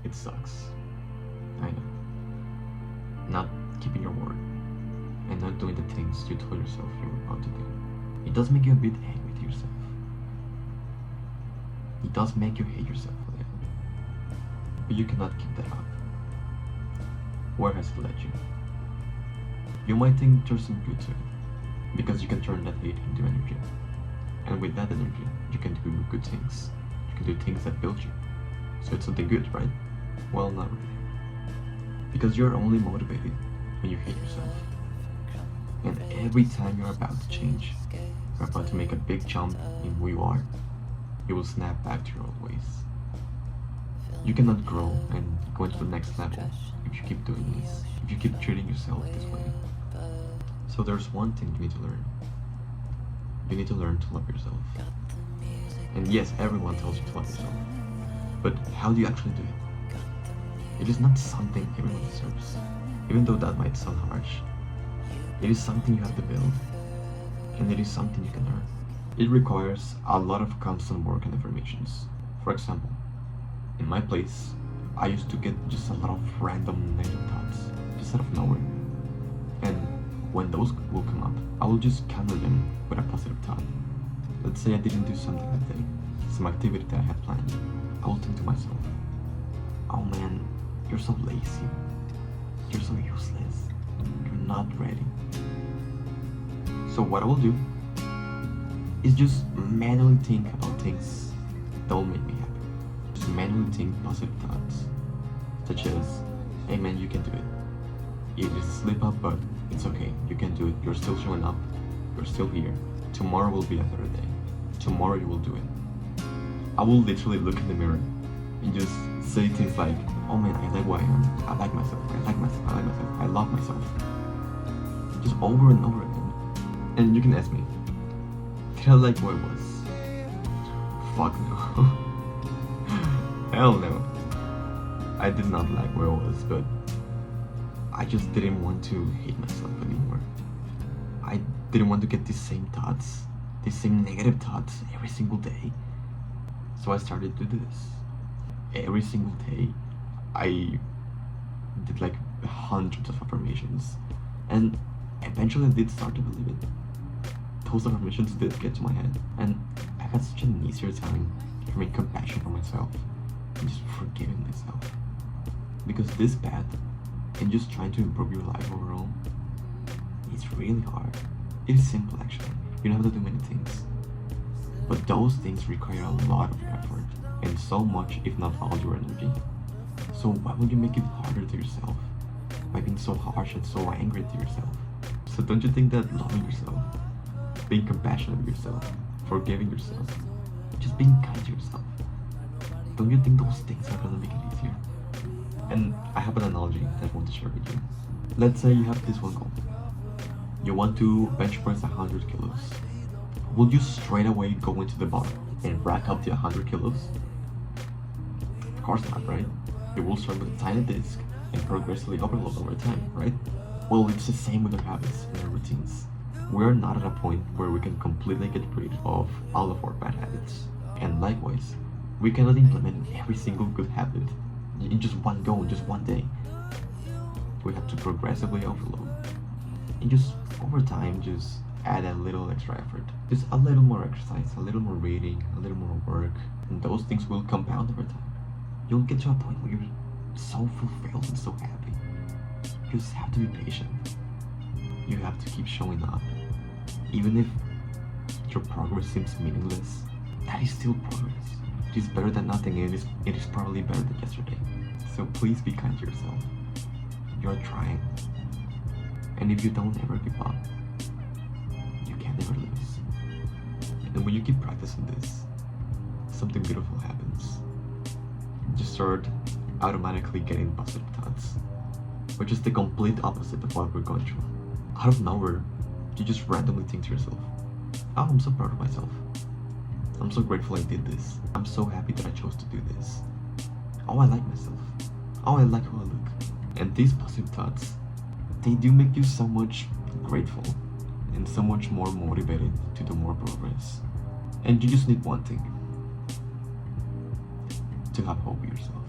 It sucks. I know. Not keeping your word and not doing the things you told yourself you were about to do. It does make you a bit angry with yourself. It does make you hate yourself a little. But you cannot keep that up. Where has it led you? You might think there's some good to it, because you can turn that hate into energy. And with that energy, you can do good things. You can do things that build you. So it's something good, right? Well, not really. Because you're only motivated when you hate yourself. And every time you're about to change, you're about to make a big jump in who you are, you will snap back to your old ways. You cannot grow and go into the next level if you keep doing this, if you keep treating yourself this way. So there's one thing you need to learn. You need to learn to love yourself. And yes, everyone tells you to love yourself. But how do you actually do it? It is not something everyone deserves, even though that might sound harsh. It is something you have to build, and it is something you can earn. It requires a lot of constant work and affirmations. For example, in my place, I used to get just a lot of random negative thoughts, just out of nowhere. And when those will come up, I will just counter them with a positive thought. Let's say I didn't do something that day, some activity that I had planned. I will think to myself, oh man, you're so lazy, you're so useless, you're not ready. So what I will do is just manually think about things that will make me happy. Just manually think positive thoughts, such as, hey man, you can do it. It is a slip up, but it's okay, you can do it. You're still showing up, you're still here. Tomorrow will be a better day. Tomorrow you will do it. I will literally look in the mirror and just say things like, oh man, I like who I am. I like myself. I like myself. I like myself. I love myself. Just over and over again. And you can ask me, did I like who I was? Fuck no. Hell no. I did not like where I was, but I just didn't want to hate myself anymore. I didn't want to get these same thoughts, these same negative thoughts every single day. So I started to do this. Every single day, I did like hundreds of affirmations. And eventually I did start to believe it. Those affirmations did get to my head. And I had such an easier time having compassion for myself and just forgiving myself. Because this path, and just trying to improve your life overall, it's really hard. It is simple actually. You don't have to do many things. But those things require a lot of effort, and so much, if not all, your energy. So why would you make it harder to yourself by being so harsh and so angry to yourself? So don't you think that loving yourself, being compassionate with yourself, forgiving yourself, just being kind to yourself, don't you think those things are gonna make it easier? And I have an analogy that I want to share with you. Let's say you have this one goal. You want to bench press 100 kilos. Will you straight away go into the bar and rack up the 100 kilos? Of course not, right? You will start with a tiny disc and progressively overload over time, right? Well, it's the same with our habits and our routines. We're not at a point where we can completely get rid of all of our bad habits. And likewise, we cannot implement every single good habit in just one go, in just one day. We have to progressively overload. And just over time, just add a little extra effort. Just a little more exercise, a little more reading, a little more work, and those things will compound over time. You'll get to a point where you're so fulfilled and so happy. You just have to be patient. You have to keep showing up. Even if your progress seems meaningless, that is still progress. It is better than nothing, and it is probably better than yesterday. So please be kind to yourself. You're trying. And if you don't ever give up, you can never lose. And when you keep practicing this, something beautiful happens. You start automatically getting positive thoughts, which is the complete opposite of what we're going through. Out of nowhere, you just randomly think to yourself, oh, I'm so proud of myself. I'm so grateful I did this. I'm so happy that I chose to do this. Oh, I like myself. Oh, I like how I look. And these positive thoughts, they do make you so much grateful and so much more motivated to do more progress. And you just need one thing: to have hope in yourself.